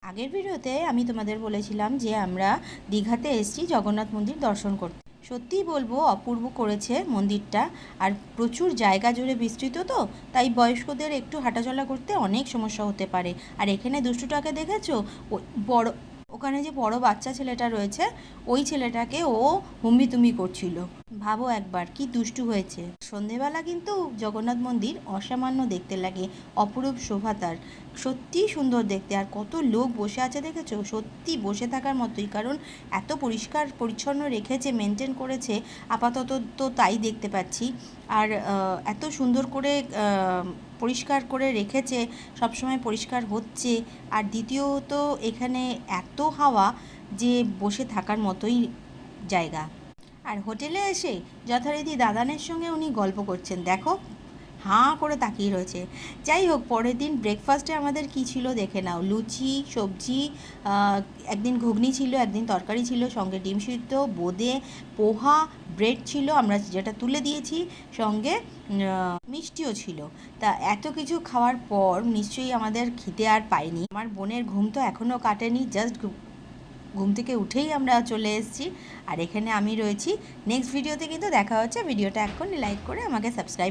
আগের ভিডিওতে আমি তোমাদের বলেছিলাম যে আমরা দীঘাতে এসেছি জগন্নাথ মন্দির দর্শন করতে। সত্যিই বলবো অপূর্ব করেছে মন্দিরটা। আর প্রচুর জায়গা জুড়ে বিস্তৃত, তো তাই বয়স্কদের একটু হাঁটাচলা করতে অনেক সমস্যা হতে পারে। আর এখানে দুষ্টুটাকে দেখেছো? ওই বড় ওখানে যে বড় বাচ্চা ছেলেটা রয়েছে, ওই ছেলেটাকে ও হুম্বিতুম্বি করছিল। ভাবো একবার কি দুষ্টু হয়েছে। সন্ধেবেলা কিন্তু জগন্নাথ মন্দির অসামান্য দেখতে লাগে, অপরূপ শোভা তার। সত্যিই সুন্দর দেখতে। আর কত লোক বসে আছে দেখেছো? সত্যি বসে থাকার মতোই, কারণ এত পরিষ্কার পরিচ্ছন্ন রেখেছে, মেনটেন করেছে। আপাতত তো তাই দেখতে পাচ্ছি। আর এত সুন্দর করে পরিষ্কার করে রেখেছে, সবসময় পরিষ্কার হচ্ছে। আর দ্বিতীয়ত এখানে এত হাওয়া যে বসে থাকার মতোই জায়গা। আর হোটেলে এসে যথারীতি দাদানের সঙ্গে উনি গল্প করছেন, দেখো হাঁ করে তাকিয়ে রয়েছে। যাই হোক, পরের দিন ব্রেকফাস্টে আমাদের কি ছিল দেখে নাও। লুচি, সবজি, একদিন ঘুগনি ছিল, একদিন তরকারি ছিল, সঙ্গে ডিম সিদ্ধ, বোঁদে, পোহা, ব্রেড ছিল আমরা যেটা তুলে দিয়েছি, সঙ্গে মিষ্টিও ছিল। তা এত কিছু খাওয়ার পর নিশ্চয়ই আমাদের খিদে আর পাইনি। আমার বোনের ঘুম তো এখনও কাটেনি, জাস্ট ঘুম থেকে উঠেই আমরা চলে এসেছি। আর এখানে আমি রয়েছি। নেক্সট ভিডিওতে কিন্তু দেখা হচ্ছে। ভিডিওটা এখন লাইক করে আমাকে সাবস্ক্রাইব